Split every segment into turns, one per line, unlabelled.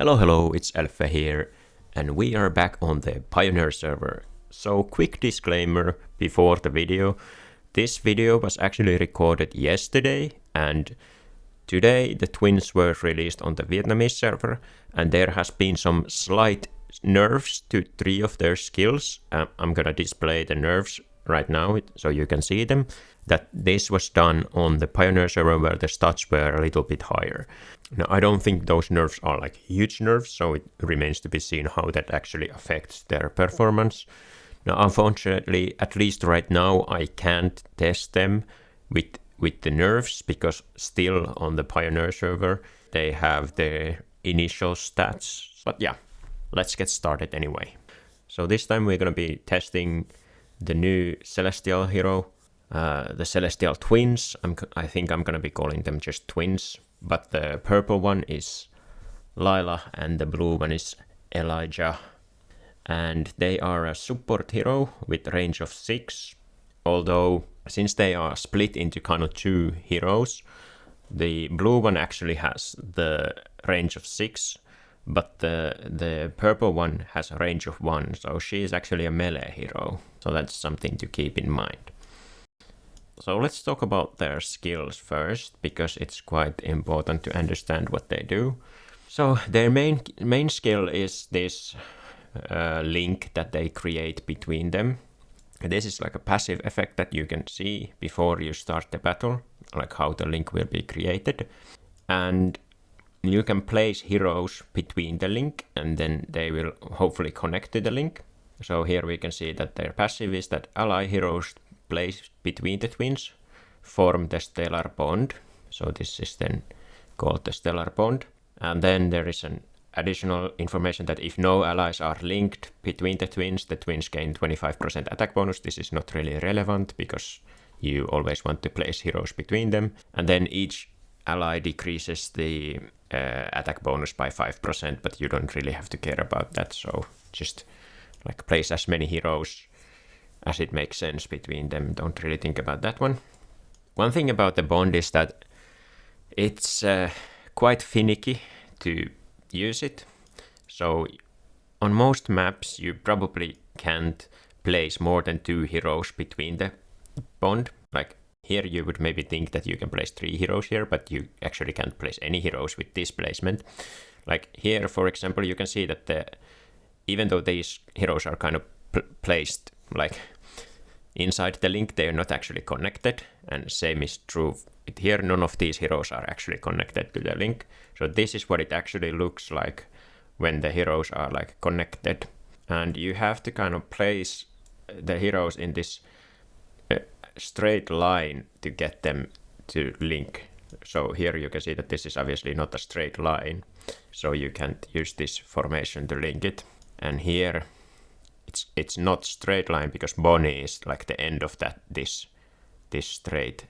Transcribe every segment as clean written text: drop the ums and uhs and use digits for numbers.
Hello, it's Alpha here, and we are back on the Pioneer server. So quick disclaimer before the video. This video was actually recorded yesterday, and today the twins were released on the Vietnamese server, and there has been some slight nerfs to 3 of their skills. I'm gonna display the nerfs right now so you can see them. That this was done on the Pioneer server where the stats were a little bit higher. Now, I don't think those nerfs are like huge nerfs, so it remains to be seen how that actually affects their performance. Now, unfortunately, at least right now, I can't test them with the nerfs because still on the Pioneer server, they have their initial stats. But yeah, let's get started anyway. So this time we're going to be testing the new Celestial hero, the Celestial twins. I think I'm going to be calling them just twins. But the purple one is Lailah and the blue one is Elijah. And they are a support hero with range of 6. Although, since they are split into kind of 2 heroes, the blue one actually has the range of 6. But the purple one has a range of 1. So she is actually a melee hero. So that's something to keep in mind. So let's talk about their skills first, because it's quite important to understand what they do. So their main skill is this link that they create between them. This is like a passive effect that you can see before you start the battle, like how the link will be created. And you can place heroes between the link, and then they will hopefully connect to the link. So here we can see that their passive is that ally heroes placed between the twins form the stellar bond. So this is then called the stellar bond. And then there is an additional information that if no allies are linked between the twins gain 25% attack bonus. This is not really relevant because you always want to place heroes between them. And then each ally decreases the attack bonus by 5%, but you don't really have to care about that. So just like place as many heroes as it makes sense between them. Don't really think about that one. One thing about the bond is that it's quite finicky to use it. So on most maps you probably can't place more than 2 heroes between the bond. Like here you would maybe think that you can place 3 heroes here, but you actually can't place any heroes with this placement. Like here, for example, you can see that even though these heroes are kind of placed like inside the link, they are not actually connected, and same is true with here. None of these heroes are actually connected to the link. So this is what it actually looks like when the heroes are like connected, and you have to kind of place the heroes in this straight line to get them to link. So here you can see that this is obviously not a straight line, so you can't use this formation to link it. And here it's not straight line because Bonnie is like the end of this straight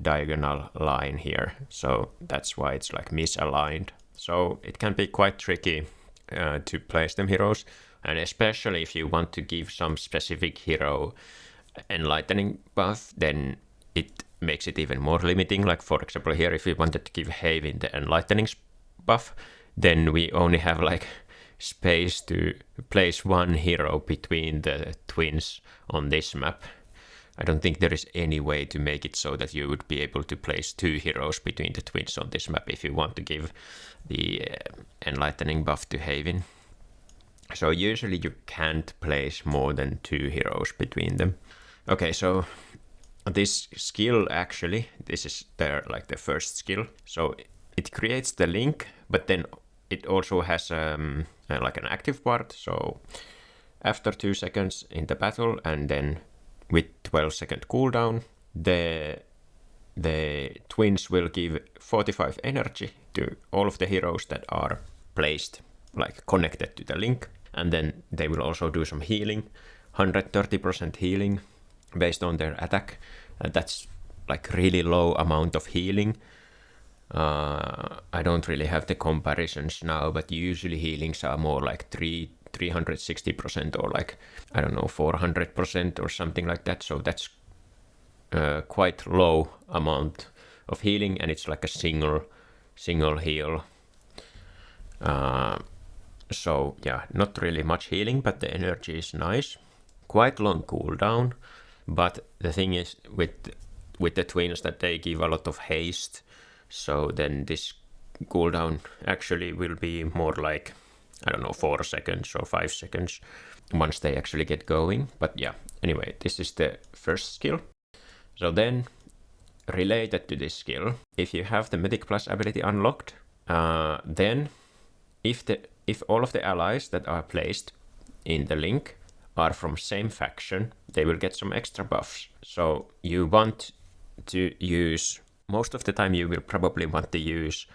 diagonal line here. So that's why it's like misaligned. So it can be quite tricky to place them heroes, and especially if you want to give some specific hero enlightening buff, then it makes it even more limiting. Like for example here, if we wanted to give Haven the enlightening buff, then we only have like space to place 1 hero between the twins on this map. I don't think there is any way to make it so that you would be able to place 2 heroes between the twins on this map if you want to give the enlightening buff to Haven. So usually you can't place more than 2 heroes between them. Okay, so this skill actually, this is their like the first skill. So it creates the link, but then it also has like an active part. So after 2 seconds in the battle, and then with 12-second cooldown, the twins will give 45 energy to all of the heroes that are placed, like connected to the link. And then they will also do some healing, 130% healing based on their attack. And that's like really low amount of healing. I don't really have the comparisons now, but usually healings are more like 360% or like, I don't know, 400% or something like that. So that's quite low amount of healing, and it's like a single heal. So yeah, not really much healing, but the energy is nice. Quite long cooldown, but the thing is with the twins that they give a lot of haste, so then this cooldown actually will be more like, I don't know, 4 seconds or 5 seconds once they actually get going. But yeah, anyway, this is the first skill. So then, related to this skill, if you have the Mythic Plus ability unlocked, then if all of the allies that are placed in the link are from same faction, they will get some extra buffs. So you want to use, most of the time you will probably want to use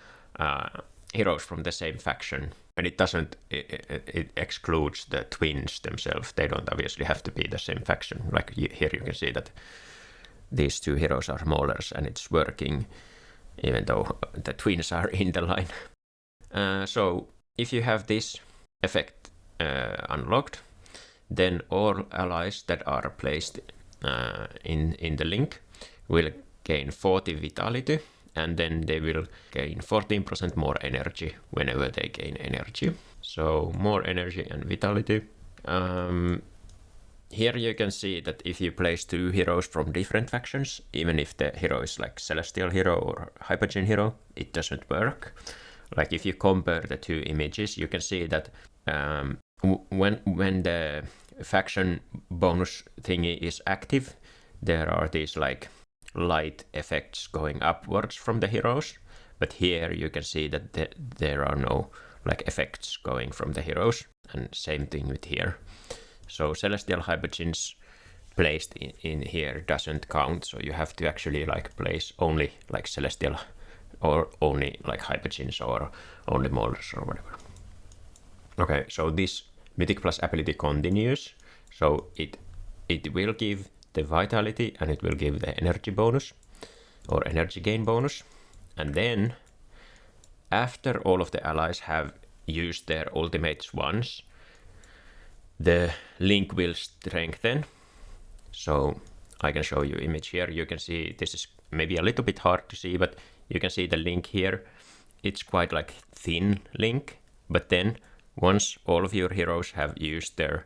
heroes from the same faction. And it doesn't, it excludes the twins themselves. They don't obviously have to be the same faction. Like here you can see that these two heroes are maulers and it's working even though the twins are in the line. So if you have this effect unlocked, then all allies that are placed in the link will gain 40 vitality, and then they will gain 14% more energy whenever they gain energy. So more energy and vitality. Here you can see that if you place two heroes from different factions, even if the hero is like Celestial hero or Hypergene hero, it doesn't work. Like if you compare the two images, you can see that when the faction bonus thingy is active, there are these like light effects going upwards from the heroes. But here you can see that there are no like effects going from the heroes, and same thing with here. So Celestial Hypergenes placed in here doesn't count, so you have to actually like place only like Celestial or only like Hypergenes or only Molders or whatever. Okay, so this Mythic Plus ability continues. So it will give the vitality and it will give the energy bonus or energy gain bonus. And then after all of the allies have used their ultimates once, the link will strengthen. So I can show you image here. You can see this is maybe a little bit hard to see, but you can see the link here. It's quite like thin link, but then once all of your heroes have used their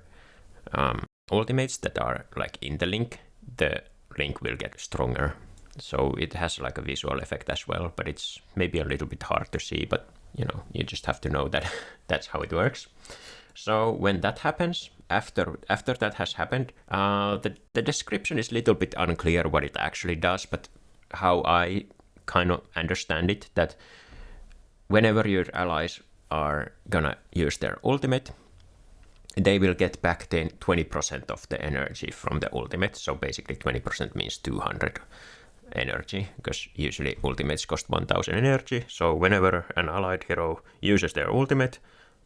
ultimates that are like in the link will get stronger. So it has like a visual effect as well, but it's maybe a little bit hard to see, but you know, you just have to know that that's how it works. So when that happens, after that has happened, the description is a little bit unclear what it actually does, but how I kind of understand it, that whenever your allies are gonna use their ultimate, they will get back 20% of the energy from the ultimate. So basically 20% means 200 energy, because usually ultimates cost 1000 energy. So whenever an allied hero uses their ultimate,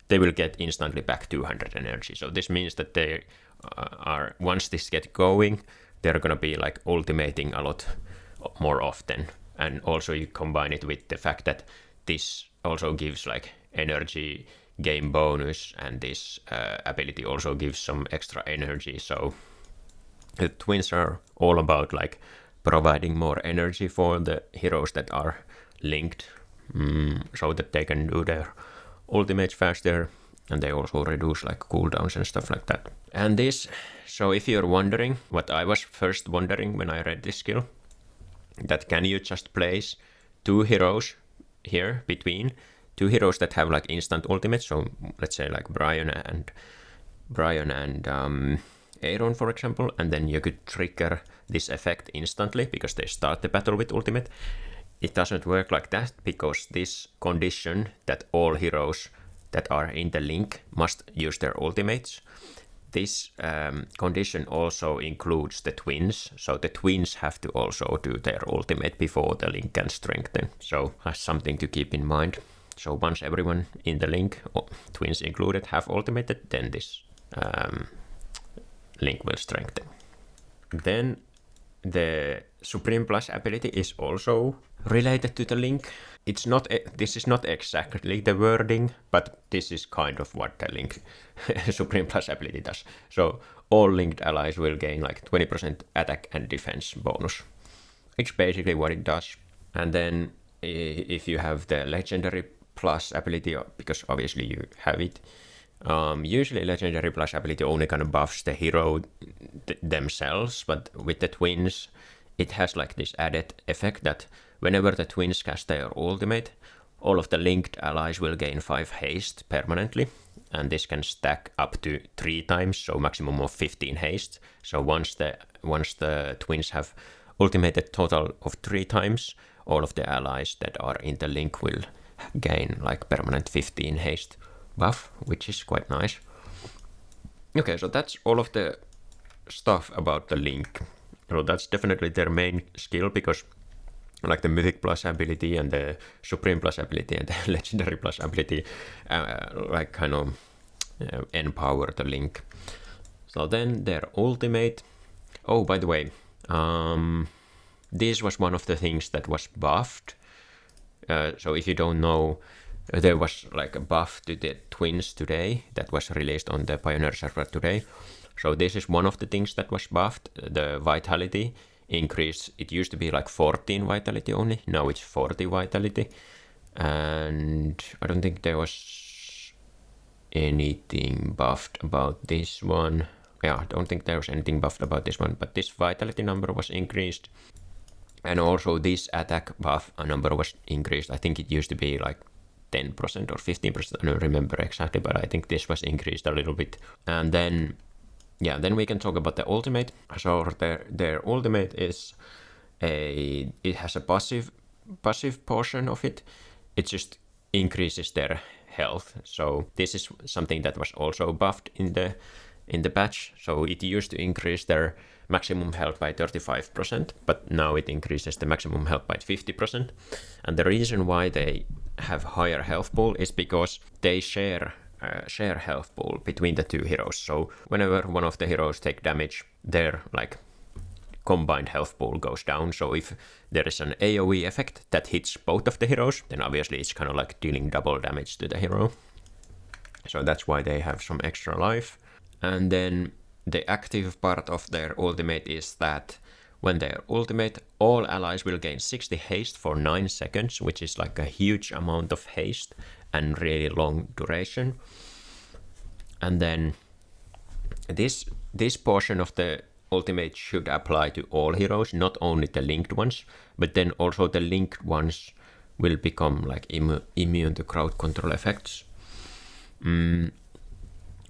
they will get instantly back 200 energy. So this means that they are, once this gets going, they're gonna be like ultimating a lot more often. And also you combine it with the fact that this also gives like energy game bonus, and this ability also gives some extra energy. So the twins are all about like providing more energy for the heroes that are linked, so that they can do their ultimates faster, and they also reduce like cooldowns and stuff like that. And this, so if you're wondering what I was first wondering when I read this skill, that can you just place two heroes here between two heroes that have like instant ultimates, so let's say like Brian and Aaron, for example, and then you could trigger this effect instantly because they start the battle with ultimate. It doesn't work like that, because this condition that all heroes that are in the link must use their ultimates, this condition also includes the twins, so the twins have to also do their ultimate before the link can strengthen. So that's something to keep in mind. So once everyone in the link, twins included, have ultimated, then this link will strengthen. Then the Supreme Plus ability is also related to the link. It's not, this is not exactly the wording, but this is kind of what the link Supreme Plus ability does. So all linked allies will gain like 20% attack and defense bonus. It's basically what it does. And then if you have the legendary plus ability, because obviously you have it. Usually legendary plus ability only kind of buffs the hero themselves, but with the twins, it has like this added effect that whenever the twins cast their ultimate, all of the linked allies will gain 5 haste permanently, and this can stack up to 3 times, so maximum of 15 haste. So once the twins have ultimated total of 3 times, all of the allies that are in the link will gain like permanent 15 haste buff, which is quite nice. Okay, so that's all of the stuff about the link. So that's definitely their main skill, because like the Mythic plus ability and the Supreme plus ability and the Legendary plus ability like kind of empower the link. So then their ultimate. Oh, by the way, this was one of the things that was buffed. So if you don't know, there was like a buff to the twins today that was released on the Pioneer server today. So this is one of the things that was buffed. The vitality increase. It used to be like 14 vitality only. Now it's 40 vitality. And I don't think there was anything buffed about this one. Yeah, I don't think there was anything buffed about this one, but this vitality number was increased. And also this attack buff number was increased. I think it used to be like 10% or 15%. I don't remember exactly, but I think this was increased a little bit. And then, yeah, then we can talk about the ultimate. So their ultimate is it has a passive portion of it. It just increases their health. So this is something that was also buffed in the patch. So it used to increase their maximum health by 35%, but now it increases the maximum health by 50%. And the reason why they have higher health pool is because they share health pool between the two heroes. So whenever one of the heroes take damage, their like combined health pool goes down. So if there is an AoE effect that hits both of the heroes, then obviously it's kind of like dealing double damage to the hero. So that's why they have some extra life. And then the active part of their ultimate is that when they ultimate, all allies will gain 60 haste for 9 seconds, which is like a huge amount of haste and really long duration. And then this portion of the ultimate should apply to all heroes, not only the linked ones, but then also the linked ones will become like immune to crowd control effects.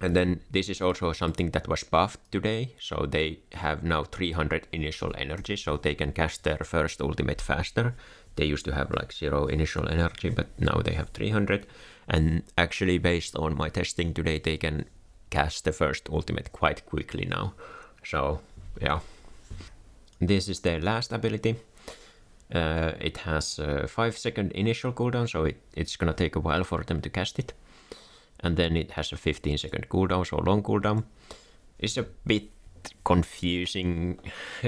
And then this is also something that was buffed today, so they have now 300 initial energy, so they can cast their first ultimate faster. They used to have like 0 initial energy, but now they have 300. And actually, based on my testing today, they can cast the first ultimate quite quickly now. So yeah, this is their last ability. It has a 5-second initial cooldown, so it's gonna take a while for them to cast it. And then it has a 15-second cooldown, so long cooldown. It's a bit confusing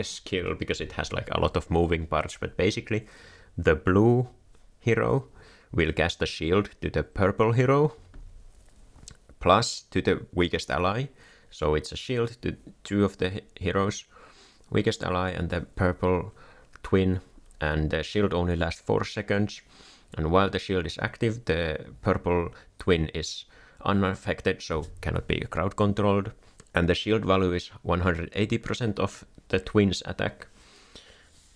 skill because it has like a lot of moving parts, but basically the blue hero will cast a shield to the purple hero plus to the weakest ally. So it's a shield to 2 of the heroes, weakest ally and the purple twin, and the shield only lasts 4 seconds. And while the shield is active, the purple twin is unaffected, so cannot be crowd controlled. And the shield value is 180% of the twin's attack.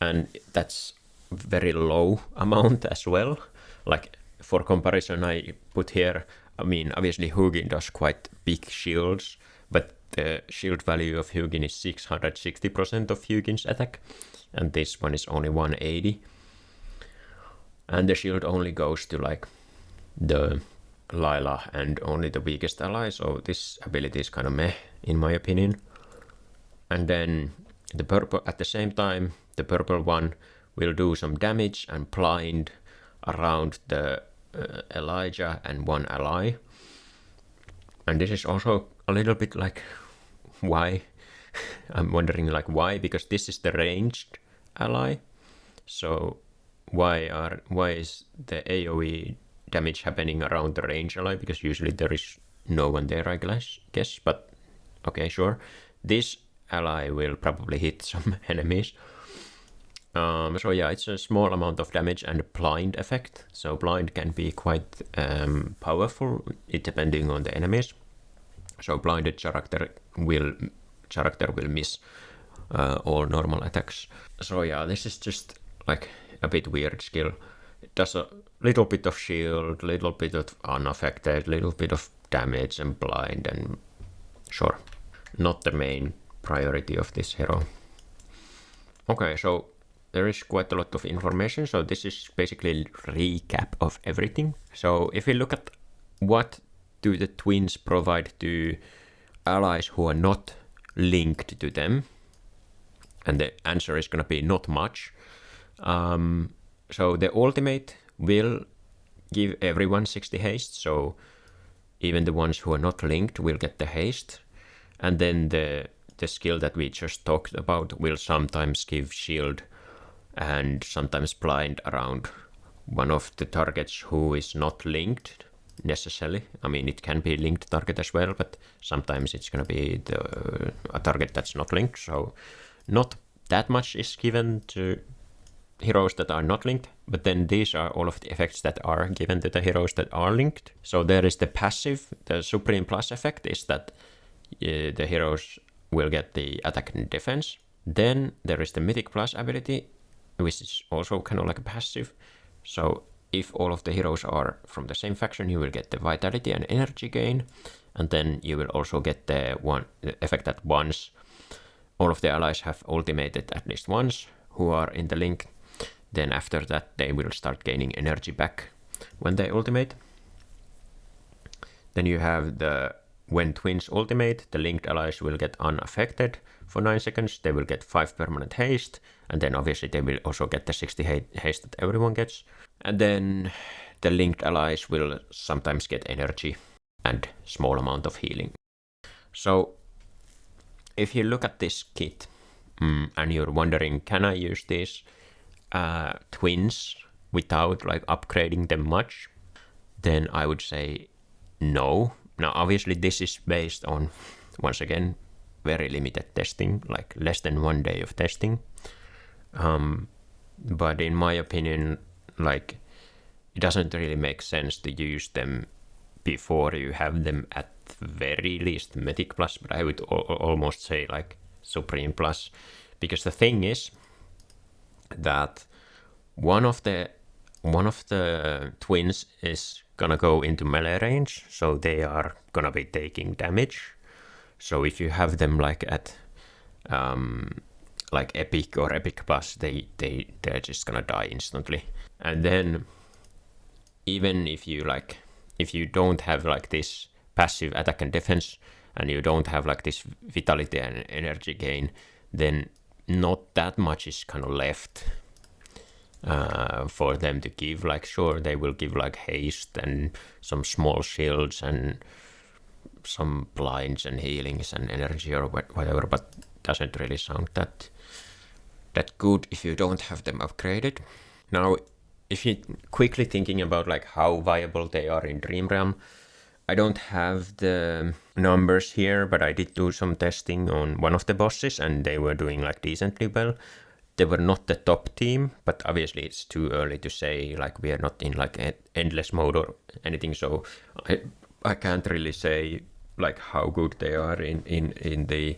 And that's very low amount as well. Like for comparison, I put here, I mean, obviously Hugin does quite big shields, but the shield value of Hugin is 660% of Hugin's attack. And this one is only 180. And the shield only goes to like the Lailah and only the weakest ally, so this ability is kind of meh in my opinion. And then the purple, at the same time, the purple one will do some damage and blind around the Elijah and one ally. And this is also a little bit like, why? I'm wondering like why, because this is the ranged ally. So why is the AoE damage happening around the range ally? Because usually there is no one there, I guess, but okay, sure. This ally will probably hit some enemies. So yeah, it's a small amount of damage and blind effect. So blind can be quite powerful, depending on the enemies. So blinded character will miss all normal attacks. So yeah, this is just like a bit weird skill. It does a little bit of shield, little bit of unaffected, little bit of damage and blind, and sure, not the main priority of this hero. Okay, so there is quite a lot of information, so this is basically a recap of everything. So if you look at what do the twins provide to allies who are not linked to them, and the answer is going to be not much. So the ultimate will give everyone 60 haste, so even the ones who are not linked will get the haste. And then the skill that we just talked about will sometimes give shield and sometimes blind around one of the targets who is not linked necessarily. I mean, it can be linked target as well, but sometimes it's going to be a target that's not linked. So not that much is given to heroes that are not linked, but then these are all of the effects that are given to the heroes that are linked. So there is the passive, the Supreme Plus effect is that the heroes will get the attack and defense. Then there is the Mythic Plus ability, which is also kind of like a passive. So if all of the heroes are from the same faction, you will get the vitality and energy gain. And then you will also get the effect that once all of the allies have ultimated at least once who are in the link, then after that they will start gaining energy back when they ultimate. Then you have the when twins ultimate, the linked allies will get unaffected for 9 seconds. They will get 5 permanent haste, and then obviously they will also get the 60 haste that everyone gets. And then the linked allies will sometimes get energy and small amount of healing. So if you look at this kit and you're wondering, can I use these twins without like upgrading them much, then I would say no. Now obviously this is based on, once again, very limited testing, like less than 1 day of testing. But in my opinion, like it doesn't really make sense to use them before you have them at very least Mythic Plus, but I would almost say like Supreme Plus, because the thing is that one of the twins is gonna go into melee range, so they are gonna be taking damage. So if you have them like at like Epic or Epic Plus, they're just gonna die instantly. And then even if you don't have like this passive attack and defense, and you don't have like this vitality and energy gain, then not that much is kind of left for them to give. Like sure, they will give like haste and some small shields and some blinds and healings and energy or whatever, but doesn't really sound that good if you don't have them upgraded. Now if you quickly thinking about like how viable they are in Dream Realm, I don't have the numbers here, but I did do some testing on one of the bosses and they were doing like decently well. They were not the top team, but obviously it's too early to say, like we are not in like endless mode or anything, so I can't really say like how good they are in the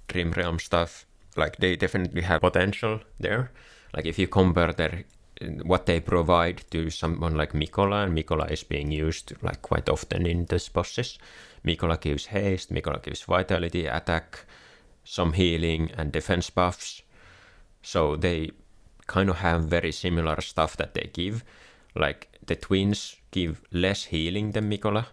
Dream Realm stuff. Like they definitely have potential there. Like if you compare what they provide to someone like Mikola, and Mikola is being used like quite often in these bosses. Mikola gives haste, Mikola gives vitality, attack, some healing and defense buffs. So they kind of have very similar stuff that they give. Like the twins give less healing than Mikola,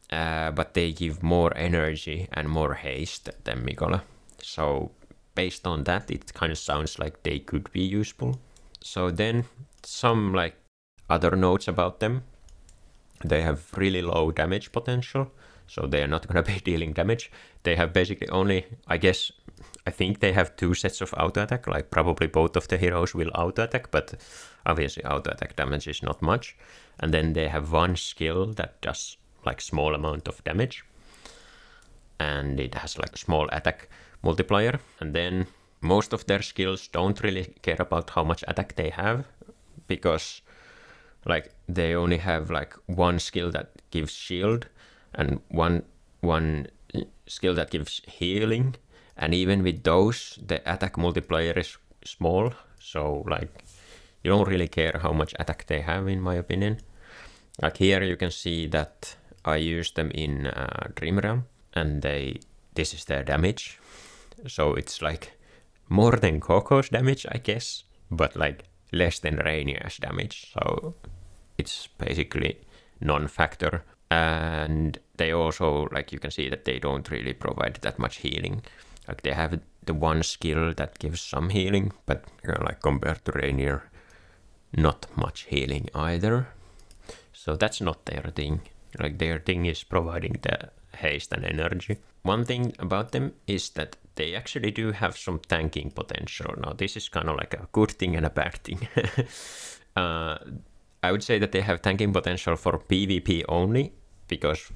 but they give more energy and more haste than Mikola. So based on that, it kind of sounds like they could be useful. So then some like other notes about them. They have really low damage potential, so they are not going to be dealing damage. They have basically only, I think they have 2 sets of auto attack, like probably both of the heroes will auto attack, but obviously auto attack damage is not much. And then they have 1 skill that does like small amount of damage, and it has like small attack multiplier. And then most of their skills don't really care about how much attack they have, because like they only have like one skill that gives shield and one skill that gives healing, and even with those the attack multiplier is small, so like you don't really care how much attack they have, in my opinion. Like here you can see that I use them in Dream Realm, and this is their damage, so it's like more than Coco's damage, I guess, but like less than Rainier's damage, so it's basically non-factor. And they also, like you can see that they don't really provide that much healing. Like they have the one skill that gives some healing, but like compared to Rainier, not much healing either. So that's not their thing. Like their thing is providing the haste and energy. One thing about them is that they actually do have some tanking potential. Now this is kind of like a good thing and a bad thing. I would say that they have tanking potential for PvP only, because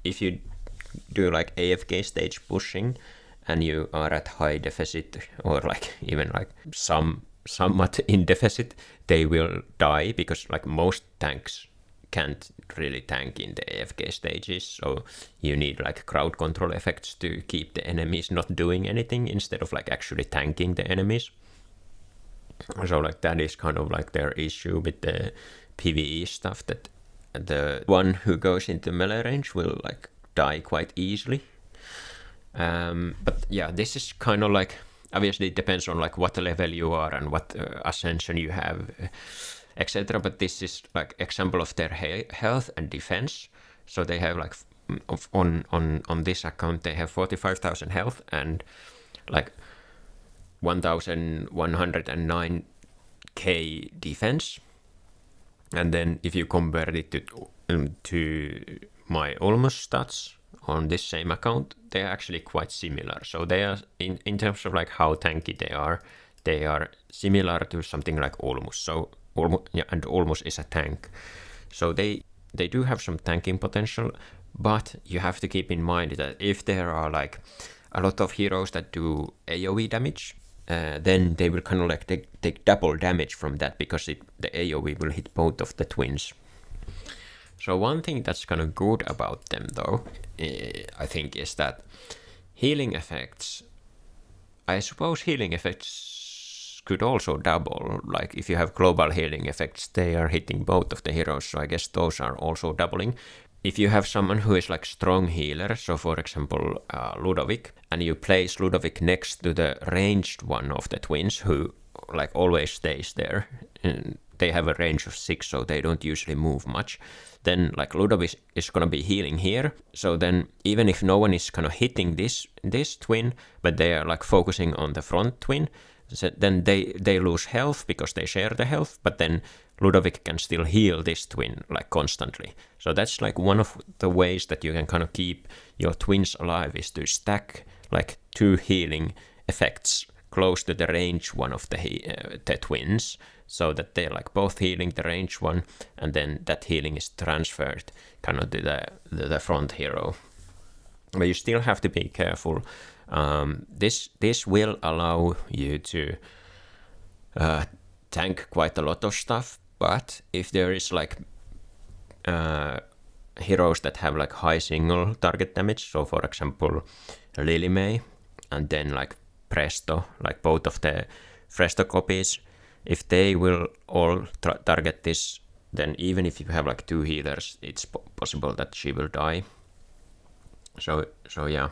if you do like AFK stage pushing and you are at high deficit, or like even like somewhat in deficit, they will die, because like most tanks can't really tank in the AFK stages, so you need like crowd control effects to keep the enemies not doing anything instead of like actually tanking the enemies. So like that is kind of like their issue with the PvE stuff, that the one who goes into melee range will like die quite easily. But yeah, this is kind of like, obviously it depends on like what level you are and what ascension you have, etc. But this is like example of their health and defense. So they have like on this account they have 45,000 health and like 1,109k defense. And then if you compare it to my almost stats on this same account, they are actually quite similar. So they are in terms of like how tanky they are similar to something like Almost. So and Almost is a tank. So they do have some tanking potential, but you have to keep in mind that if there are like a lot of heroes that do AoE damage, then they will kind of like take double damage from that, because the AoE will hit both of the twins. So one thing that's kind of good about them though, I think, is that healing effects, I suppose healing effects could also double. Like if you have global healing effects, they are hitting both of the heroes, so I guess those are also doubling. If you have someone who is like strong healer, so for example Ludovic, and you place Ludovic next to the ranged one of the twins who like always stays there, and they have a range of 6, so they don't usually move much, then like Ludovic is gonna be healing here. So then even if no one is kind of hitting this twin, but they are like focusing on the front twin, so then they lose health because they share the health, but then Ludovic can still heal this twin like constantly. So that's like one of the ways that you can kind of keep your twins alive, is to stack like 2 healing effects close to the range one of the twins, so that they're like both healing the range one, and then that healing is transferred kind of to the front hero. But you still have to be careful. This will allow you to tank quite a lot of stuff, but if there is like heroes that have like high single target damage, so for example Lily May and then like Presto, like both of the Presto copies, if they will all target this, then even if you have like 2 healers, it's possible that she will die. So yeah.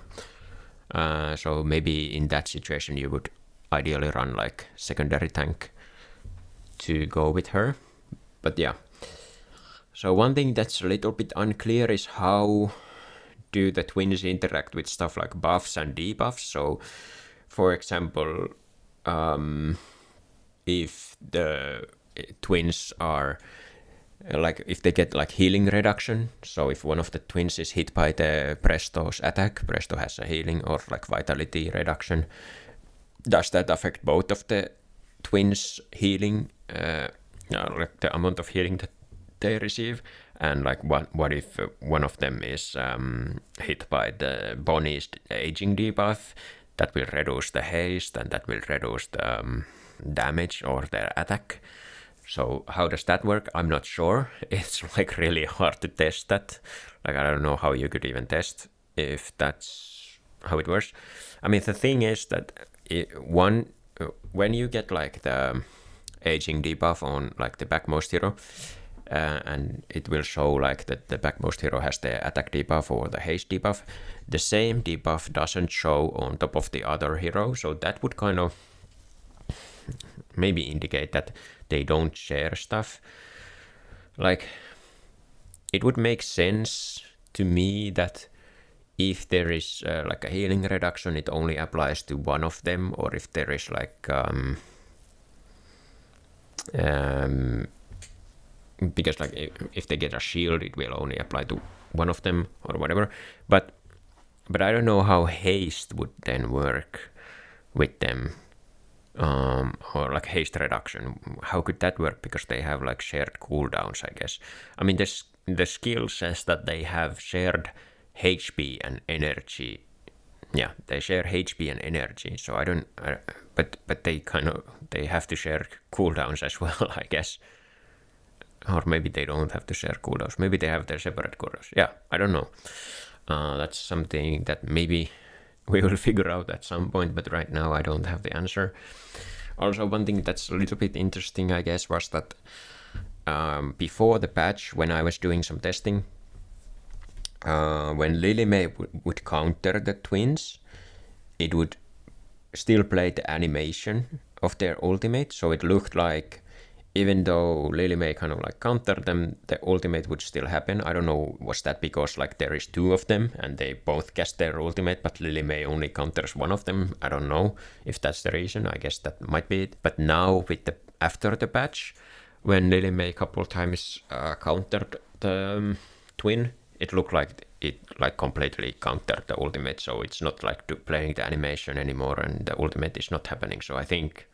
So maybe in that situation you would ideally run like secondary tank to go with her. But yeah. So one thing that's a little bit unclear is how do the twins interact with stuff like buffs and debuffs. So for example, if the twins are like, if they get like healing reduction, so if one of the twins is hit by the Presto's attack, Presto has a healing or like vitality reduction, does that affect both of the twins' healing, like the amount of healing that they receive? And like what if one of them is hit by the Bonnie's aging debuff? that will reduce the haste and that will reduce the damage or their attack. So how does that work? I'm not sure. It's like really hard to test that. Like I don't know how you could even test if that's how it works. I mean, the thing is that when you get like the aging debuff on like the backmost hero, and it will show like that the backmost hero has the attack debuff or the haste debuff, the same debuff doesn't show on top of the other hero, so that would kind of maybe indicate that they don't share stuff. Like, it would make sense to me that if there is like a healing reduction, it only applies to one of them, or if there is like because like if they get a shield, it will only apply to one of them or whatever. But I don't know how haste would then work with them, or like haste reduction. How could that work? Because they have like shared cooldowns, I guess. I mean, the skill says that they have shared HP and energy. Yeah, they share HP and energy. So but they have to share cooldowns as well, I guess. Or maybe they don't have to share cooldowns. Maybe they have their separate cooldowns. Yeah, I don't know. That's something that maybe we will figure out at some point, but right now I don't have the answer. Also, one thing that's a little bit interesting, I guess, was that before the patch, when I was doing some testing, when Lily May would counter the twins, it would still play the animation of their ultimate, so it looked like even though Lily May kind of like countered them, the ultimate would still happen. I don't know, was that because like there is two of them and they both cast their ultimate, but Lily May only counters one of them? I don't know if that's the reason. I guess that might be it. But now with after the patch, when Lily May a couple times countered the twin, it looked like it like completely countered the ultimate. So it's not like playing the animation anymore, and the ultimate is not happening. So I think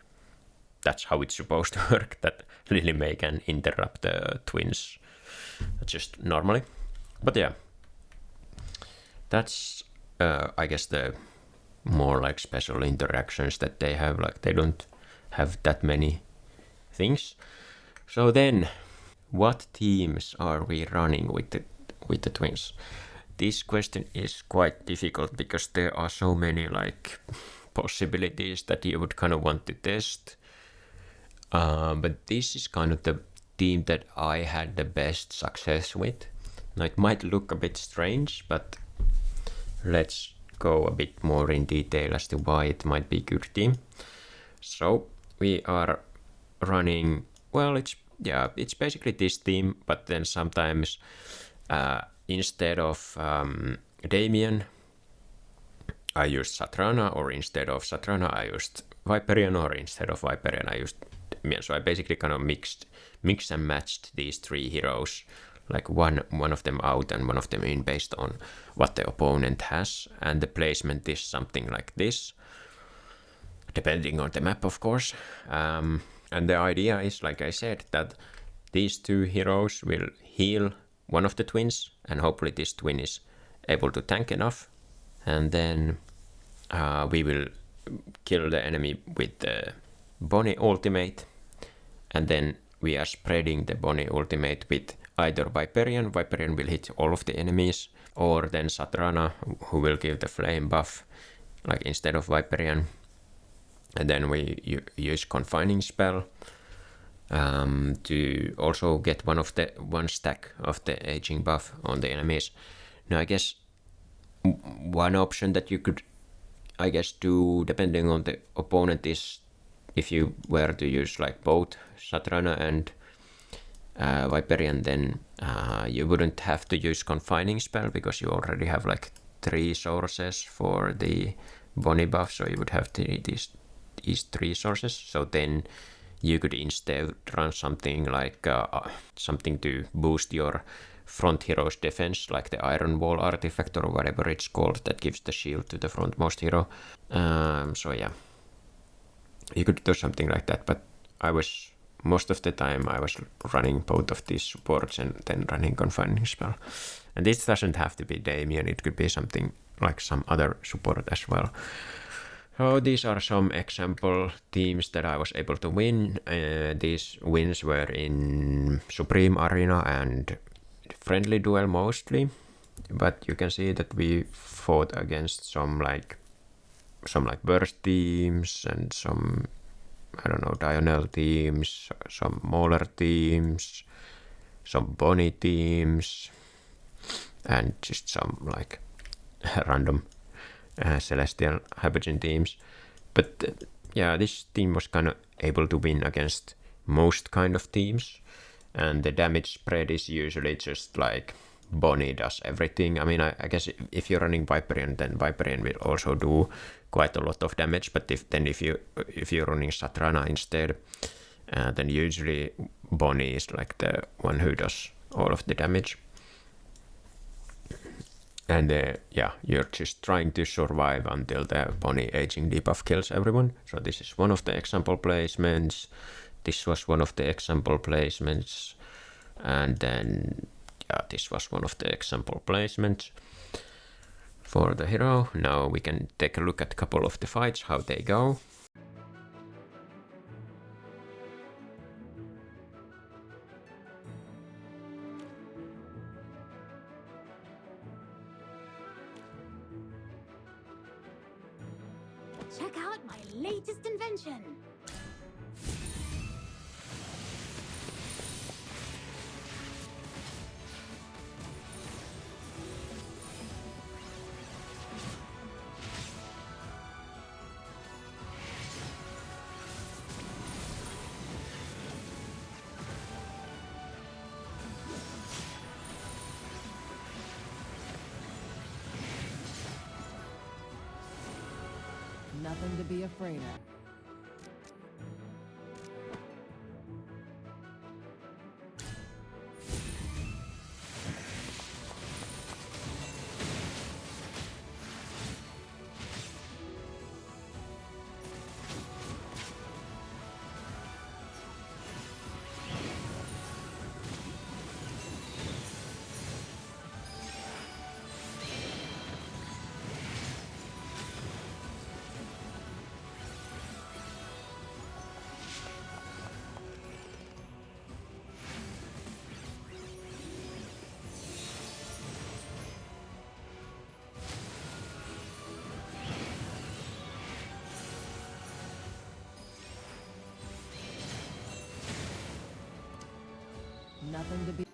that's how it's supposed to work, that Lily May can interrupt the twins just normally. But yeah, that's I guess the more like special interactions that they have. Like they don't have that many things. So then, what teams are we running with the twins? This question is quite difficult because there are so many like possibilities that you would kind of want to test. But this is kind of the team that I had the best success with. Now it might look a bit strange, but let's go a bit more in detail as to why it might be a good team. So we are running, well, it's basically this team, but then sometimes instead of Damien, I used Satrana, or instead of Satrana, I used Viperian, or instead of Viperian, I used Damien. So I basically kind of mix and matched these three heroes, like one of them out and one of them in, based on what the opponent has. And the placement is something like this, depending on the map, of course. And the idea is, like I said, that these two heroes will heal one of the twins, and hopefully this twin is able to tank enough. And then we will kill the enemy with the Bonnie ultimate, and then we are spreading the Bonnie ultimate with either Viperian will hit all of the enemies, or then Satrana, who will give the flame buff, like instead of Viperian. And then we use confining spell to also get one stack of the aging buff on the enemies. Now I guess one option that you could, I guess, do depending on the opponent is if you were to use like both Satrana and Viperian, then you wouldn't have to use confining spell because you already have like 3 sources for the Bonnie buff, so you would have these 3 sources. So then you could instead run something like something to boost your front hero's defense, like the Iron Wall artifact or whatever it's called, that gives the shield to the frontmost hero. So yeah, you could do something like that, but most of the time I was running both of these supports and then running confining spell. And this doesn't have to be Damien, it could be something like some other support as well. So these are some example teams that I was able to win. These wins were in Supreme Arena and friendly duel mostly, but you can see that we fought against some like burst teams and some, I don't know, Diurnal teams, some Mauler teams, some Bonnie teams, and just some like random Celestial Hypogean teams. But yeah, this team was kind of able to win against most kind of teams, and the damage spread is usually just like Bonnie does everything. I mean, I guess if you're running Viperion, then Viperion will also do quite a lot of damage. But if you're running Satrana instead, then usually Bonnie is like the one who does all of the damage. And yeah, you're just trying to survive until the Bonnie aging debuff kills everyone. So this is one of the example placements. This was one of the example placements. And then, yeah, this was one of the example placements for the hero. Now we can take a look at a couple of the fights, how they go.
Check out my latest invention!
Nothing to be afraid of. Nothing to be.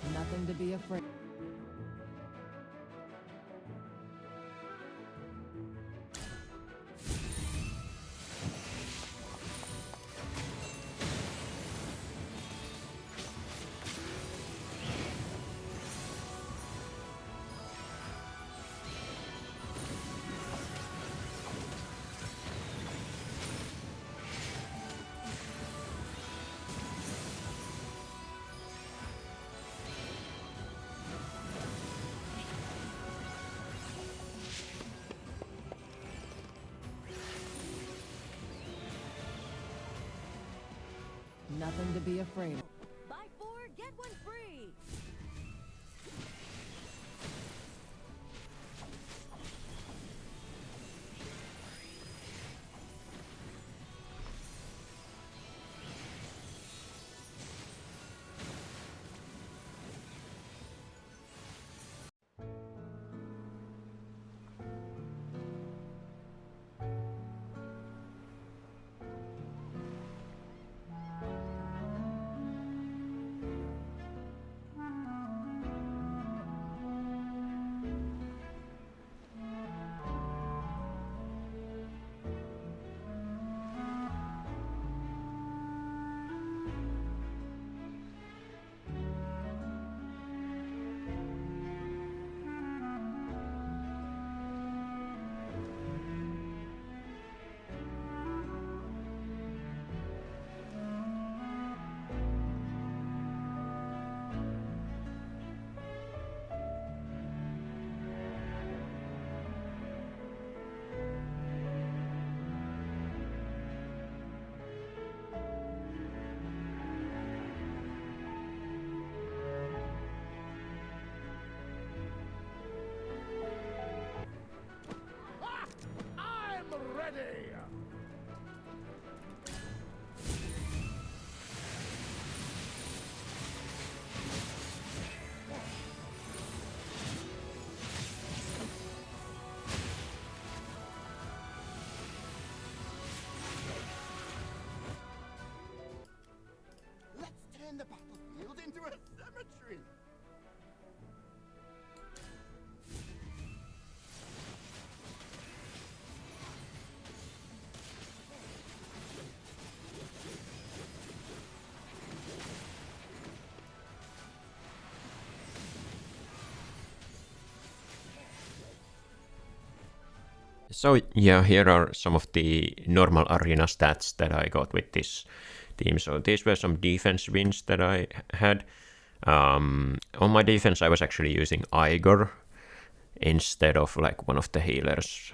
Nothing to be afraid. Nothing to be afraid of.
Buy 4, get 1 free.
Turn the battlefield into a cemetery!
So yeah, here are some of the normal arena stats that I got with this team. So these were some defense wins that I had. On my defense, I was actually using Igor instead of like one of the healers,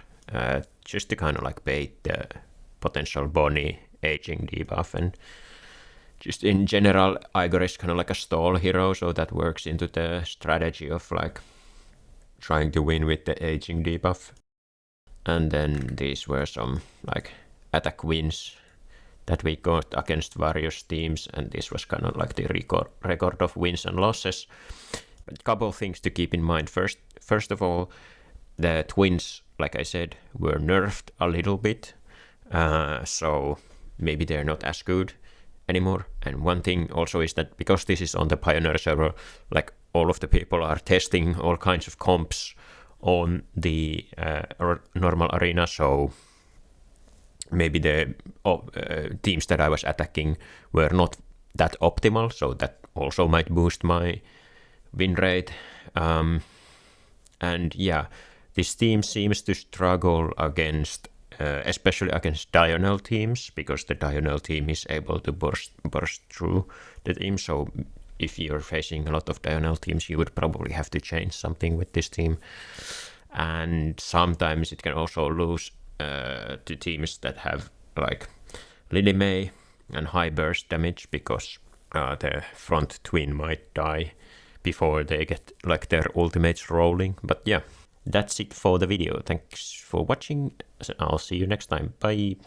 just to kind of like bait the potential Bonnie aging debuff. And just in general, Igor is kind of like a stall hero, so that works into the strategy of like trying to win with the aging debuff. And then these were some like attack wins that we got against various teams, and this was kind of like the record of wins and losses. But a couple of things to keep in mind. First of all, the twins, like I said, were nerfed a little bit, so maybe they're not as good anymore. And one thing also is that because this is on the Pioneer server, like all of the people are testing all kinds of comps on the normal arena, so maybe the teams that I was attacking were not that optimal, so that also might boost my win rate. And yeah, this team seems to struggle against, especially against diagonal teams, because the diagonal team is able to burst through the team. So if you're facing a lot of diagonal teams, you would probably have to change something with this team. And sometimes it can also lose to teams that have like Lily May and high burst damage, because the front twin might die before they get like their ultimates rolling. But yeah, that's it for the video. Thanks for watching. I'll see you next time. Bye.